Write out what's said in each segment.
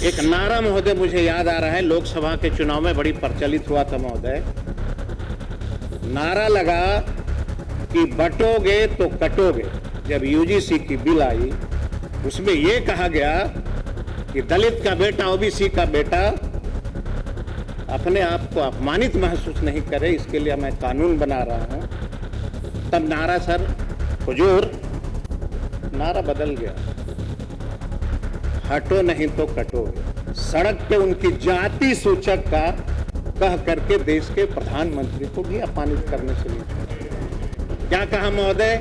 एक नारा महोदय मुझे याद आ रहा है, लोकसभा के चुनाव में बड़ी प्रचलित हुआ था महोदय। नारा लगा कि बटोगे तो कटोगे। जब यूजीसी की बिल आई उसमें यह कहा गया कि दलित का बेटा, ओबीसी का बेटा अपने आप को अपमानित महसूस नहीं करे, इसके लिए मैं कानून बना रहा हूं। तब नारा सर हुजूर, नारा बदल गया, हटो नहीं तो कटोगे। सड़क पे उनकी जाति सूचक का कह करके देश के प्रधानमंत्री को भी अपमानित करने से नहीं छोड़ा। क्या कहा महोदय?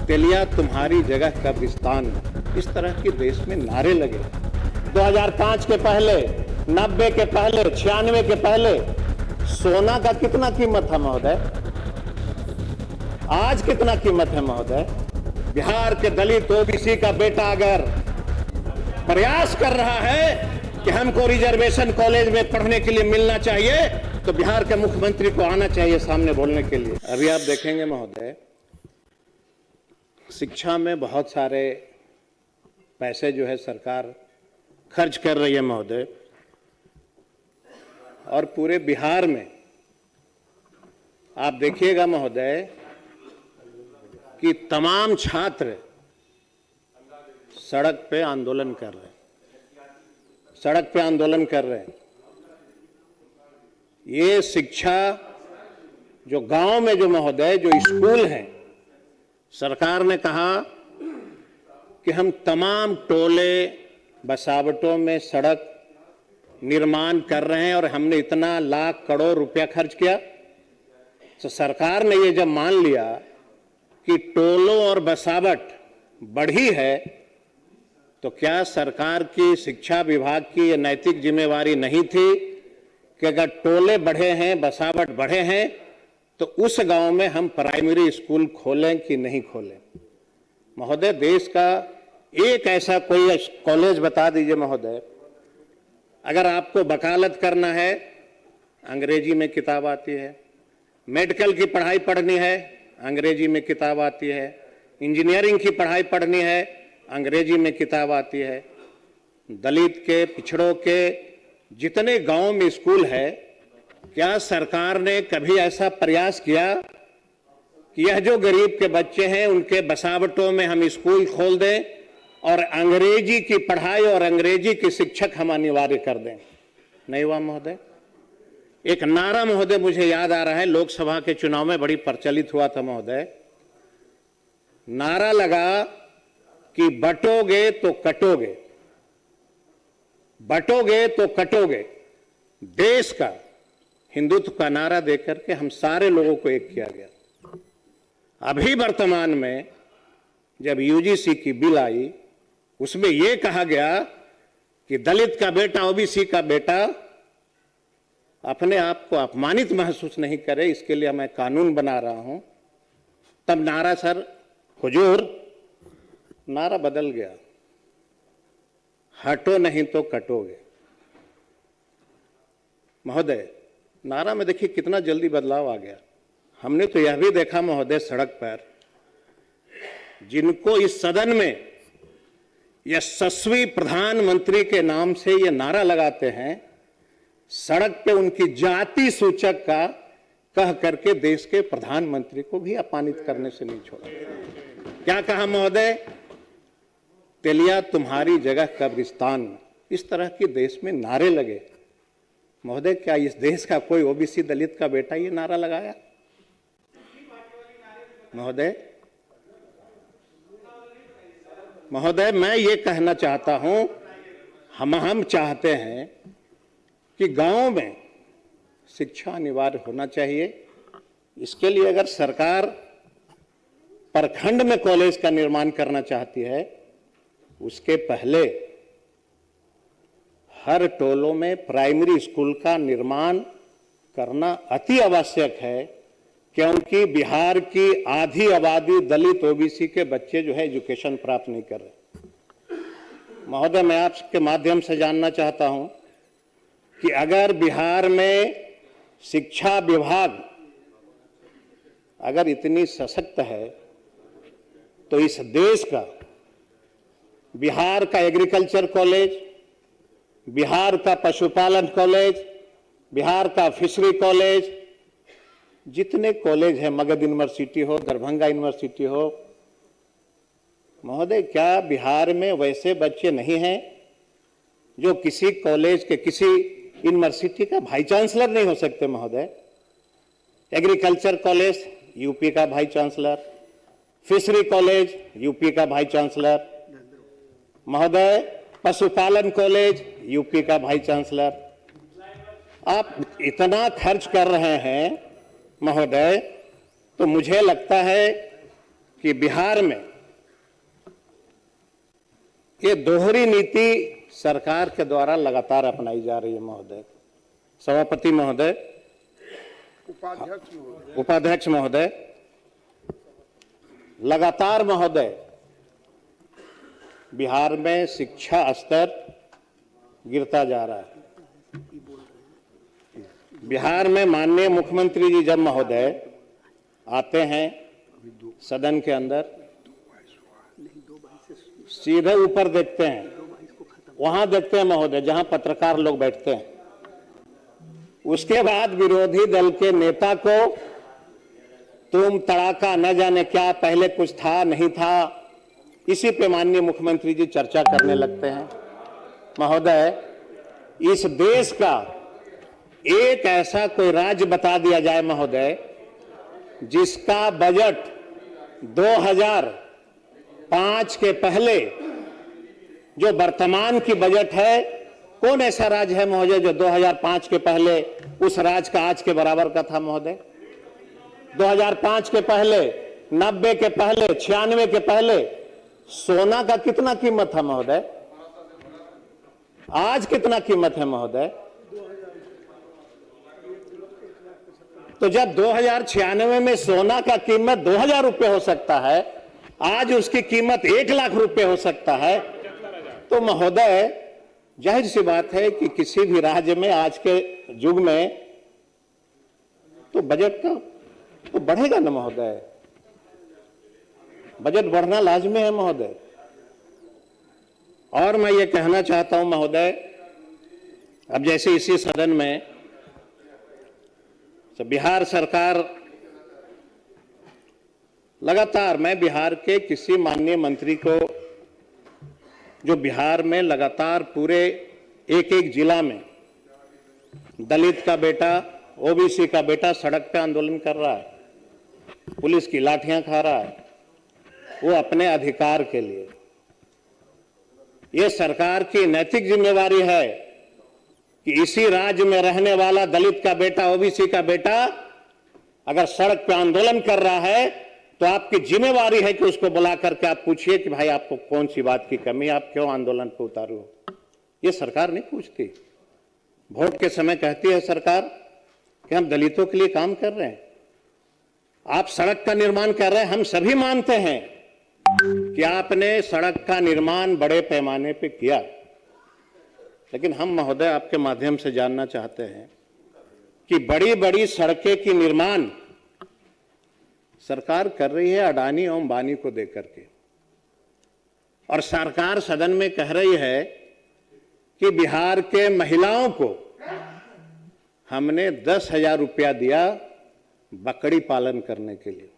तेलिया तुम्हारी जगह कब्रिस्तान। इस तरह के देश में नारे लगे। 2005 के पहले, 90 के पहले, 96 के पहले सोना का कितना कीमत था महोदय? आज कितना कीमत है महोदय? बिहार के दलित ओबीसी का बेटा अगर प्रयास कर रहा है कि हमको रिजर्वेशन कॉलेज में पढ़ने के लिए मिलना चाहिए, तो बिहार के मुख्यमंत्री को आना चाहिए सामने बोलने के लिए। अभी आप देखेंगे महोदय, शिक्षा में बहुत सारे पैसे जो है सरकार खर्च कर रही है महोदय, और पूरे बिहार में आप देखिएगा महोदय कि तमाम छात्र सड़क पे आंदोलन कर रहे हैं, सड़क पे आंदोलन कर रहे हैं। ये शिक्षा जो गांव में जो महोदय जो स्कूल हैं, सरकार ने कहा कि हम तमाम टोले बसावटों में सड़क निर्माण कर रहे हैं और हमने इतना लाख करोड़ रुपया खर्च किया। तो सरकार ने ये जब मान लिया कि टोलों और बसावट बढ़ी है, तो क्या सरकार की शिक्षा विभाग की ये नैतिक जिम्मेवारी नहीं थी कि अगर टोले बढ़े हैं, बसावट बढ़े हैं, तो उस गांव में हम प्राइमरी स्कूल खोलें कि नहीं खोलें? महोदय, देश का एक ऐसा कोई कॉलेज बता दीजिए महोदय, अगर आपको वकालत करना है अंग्रेजी में किताब आती है, मेडिकल की पढ़ाई पढ़नी है अंग्रेजी में किताब आती है, इंजीनियरिंग की पढ़ाई पढ़नी है अंग्रेजी में किताब आती है। दलित के, पिछड़ों के जितने गांव में स्कूल है, क्या सरकार ने कभी ऐसा प्रयास किया कि यह जो गरीब के बच्चे हैं उनके बसावटों में हम स्कूल खोल दें और अंग्रेजी की पढ़ाई और अंग्रेजी के शिक्षक हम अनिवार्य कर दें? नहीं हुआ महोदय। एक नारा महोदय मुझे याद आ रहा है, लोकसभा के चुनाव में बड़ी प्रचलित हुआ था महोदय। नारा लगा कि बटोगे तो कटोगे, बटोगे तो कटोगे। देश का हिंदुत्व का नारा देकर के हम सारे लोगों को एक किया गया। अभी वर्तमान में जब यूजीसी की बिल आई उसमें यह कहा गया कि दलित का बेटा, ओबीसी का बेटा अपने आप को अपमानित महसूस नहीं करे, इसके लिए मैं कानून बना रहा हूं। तब नारा सर हुजूर, नारा बदल गया, हटो नहीं तो कटोगे। महोदय, नारा में देखिए कितना जल्दी बदलाव आ गया। हमने तो यह भी देखा महोदय, सड़क पर जिनको इस सदन में यशस्वी प्रधानमंत्री के नाम से ये नारा लगाते हैं, सड़क पे उनकी जाति सूचक का कह करके देश के प्रधानमंत्री को भी अपमानित करने से नहीं छोड़ा। क्या कहा महोदय? तेलिया तुम्हारी जगह कब्रिस्तान। इस तरह के देश में नारे लगे। महोदय, क्या इस देश का कोई ओबीसी दलित का बेटा ये नारा लगाया? महोदय, मैं ये कहना चाहता हूं, हम चाहते हैं कि गांव में शिक्षा अनिवार्य होना चाहिए। इसके लिए अगर सरकार प्रखंड में कॉलेज का निर्माण करना चाहती है, उसके पहले हर टोलों में प्राइमरी स्कूल का निर्माण करना अति आवश्यक है, क्योंकि बिहार की आधी आबादी दलित ओबीसी के बच्चे जो है एजुकेशन प्राप्त नहीं कर रहे। महोदय, मैं आपके माध्यम से जानना चाहता हूं कि अगर बिहार में शिक्षा विभाग अगर इतनी सशक्त है, तो इस देश का बिहार का एग्रीकल्चर कॉलेज, बिहार का पशुपालन कॉलेज, बिहार का फिशरी कॉलेज, जितने कॉलेज हैं, मगध यूनिवर्सिटी हो, दरभंगा यूनिवर्सिटी हो, महोदय क्या बिहार में वैसे बच्चे नहीं हैं जो किसी कॉलेज के, किसी यूनिवर्सिटी का वाइस चांसलर नहीं हो सकते महोदय? एग्रीकल्चर कॉलेज यूपी का vice chancellor, fishery college UP का वाइस चांसलर, महोदय पशुपालन कॉलेज यूपी का वाइस चांसलर। आप इतना खर्च कर रहे हैं महोदय, तो मुझे लगता है कि बिहार में ये दोहरी नीति सरकार के द्वारा लगातार अपनाई जा रही है महोदय। सभापति महोदय, उपाध्यक्ष महोदय, लगातार महोदय बिहार में शिक्षा स्तर गिरता जा रहा है। बिहार में माननीय मुख्यमंत्री जी जब महोदय आते हैं सदन के अंदर, सीधे ऊपर देखते हैं, वहां देखते हैं महोदय जहां पत्रकार लोग बैठते हैं। उसके बाद विरोधी दल के नेता को तुम तड़ाका न जाने क्या, पहले कुछ था नहीं था, इसी पे माननीय मुख्यमंत्री जी चर्चा करने लगते हैं। महोदय, इस देश का एक ऐसा कोई राज्य बता दिया जाए महोदय जिसका बजट 2005 के पहले जो वर्तमान की बजट है, कौन ऐसा राज्य है महोदय जो 2005 के पहले उस राज्य का आज के बराबर का था महोदय? 2005 के पहले, 90 के पहले, 96 के पहले सोना का कितना कीमत था महोदय? आज कितना कीमत है महोदय? तो जब 2096 में सोना का कीमत 2000 रुपए हो सकता है, आज उसकी कीमत 1 लाख रुपए हो सकता है, तो महोदय जाहिर सी बात है कि किसी भी राज्य में आज के युग में तो बजट का तो बढ़ेगा ना महोदय, बजट बढ़ना लाजमी है महोदय। और मैं ये कहना चाहता हूं महोदय, अब जैसे इसी सदन में तो बिहार सरकार लगातार, मैं बिहार के किसी माननीय मंत्री को जो बिहार में लगातार पूरे एक जिला में दलित का बेटा, ओबीसी का बेटा सड़क पे आंदोलन कर रहा है, पुलिस की लाठियां खा रहा है, वो अपने अधिकार के लिए, ये सरकार की नैतिक जिम्मेवारी है कि इसी राज्य में रहने वाला दलित का बेटा, ओबीसी का बेटा अगर सड़क पे आंदोलन कर रहा है तो आपकी जिम्मेवारी है कि उसको बुला करके आप पूछिए कि भाई आपको कौन सी बात की कमी, आप क्यों आंदोलन पे उतारू हो। ये सरकार नहीं पूछती। वोट के समय कहती है सरकार कि हम दलितों के लिए काम कर रहे हैं, आप सड़क का निर्माण कर रहे हैं। हम सभी मानते हैं कि आपने सड़क का निर्माण बड़े पैमाने पे किया, लेकिन हम महोदय आपके माध्यम से जानना चाहते हैं कि बड़ी बड़ी सड़कें की निर्माण सरकार कर रही है अडानी और अंबानी को देकर के, और सरकार सदन में कह रही है कि बिहार के महिलाओं को हमने 10,000 रुपया दिया बकरी पालन करने के लिए।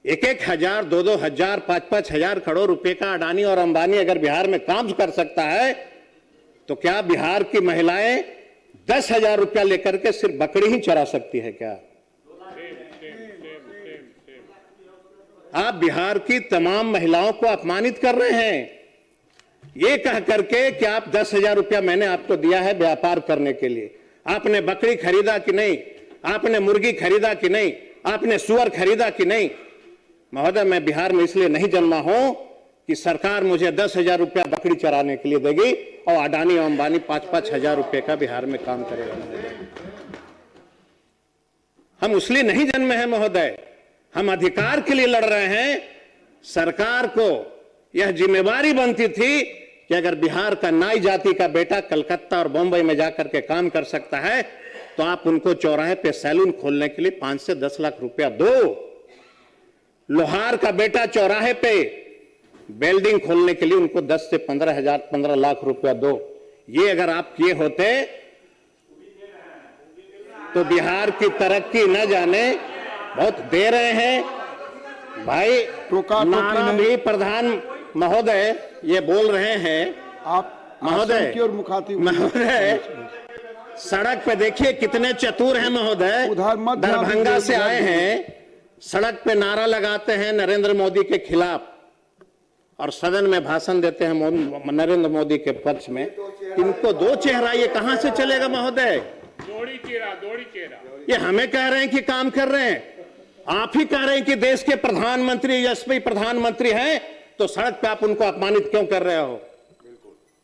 1,000, 2,000, 5,000 करोड़ रुपए का अडानी और अंबानी अगर बिहार में काम कर सकता है, तो क्या बिहार की महिलाएं 10,000 रुपया लेकर के सिर्फ बकरी ही चरा सकती है क्या? आप बिहार की तमाम महिलाओं को अपमानित कर रहे हैं ये कह करके कि आप 10,000 रुपया मैंने आपको दिया है व्यापार करने के लिए। आपने बकरी खरीदा कि नहीं, आपने मुर्गी खरीदा कि नहीं, आपने सुअर खरीदा कि नहीं? महोदय, मैं बिहार में इसलिए नहीं जन्मा हूं कि सरकार मुझे 10,000 रुपया बकरी चराने के लिए देगी और अडानी और अंबानी 5-5 हजार रुपए का बिहार में काम करेगा। हम उसलिए नहीं जन्मे हैं महोदय, हम अधिकार के लिए लड़ रहे हैं। सरकार को यह जिम्मेवारी बनती थी कि अगर बिहार का नाई जाति का बेटा कलकत्ता और बंबई में जाकर के काम कर सकता है, तो आप उनको चौराहे पे सैलून खोलने के लिए 5 से 10 लाख रुपया दो। लोहार का बेटा चौराहे पे वेल्डिंग खोलने के लिए उनको 10 से 15 लाख रुपया दो। ये अगर आप किए होते तो बिहार की तरक्की न जाने बहुत दे रहे हैं भाई। नाना भी प्रधान महोदय ये बोल रहे हैं, आप महोदय की ओर मुखातिब महोदय सड़क पे देखिए कितने चतुर हैं महोदय। उधर मत ध्यान दरभंगा दीजिए, से उधर आए हैं, सड़क पे नारा लगाते हैं नरेंद्र मोदी के खिलाफ और सदन में भाषण देते हैं नरेंद्र मोदी के पक्ष में। इनको दो चेहरा, ये कहां से चलेगा महोदय? दोड़ी चेहरा। ये हमें कह रहे हैं कि काम कर रहे हैं, आप ही कह रहे हैं कि देश के प्रधानमंत्री यशस्वी प्रधानमंत्री हैं, तो सड़क पे आप उनको अपमानित क्यों कर रहे हो?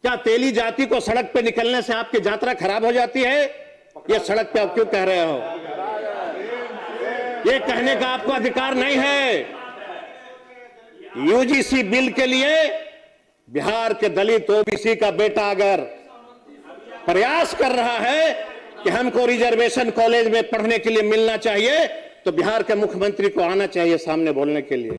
क्या तेली जाति को सड़क पे निकलने से आपकी यात्रा खराब हो जाती है? ये सड़क पे आप क्यों कह रहे हो? ये कहने का आपको अधिकार नहीं है। यूजीसी बिल के लिए बिहार के दलित ओबीसी का बेटा अगर प्रयास कर रहा है कि हमको रिजर्वेशन कॉलेज में पढ़ने के लिए मिलना चाहिए, तो बिहार के मुख्यमंत्री को आना चाहिए सामने बोलने के लिए।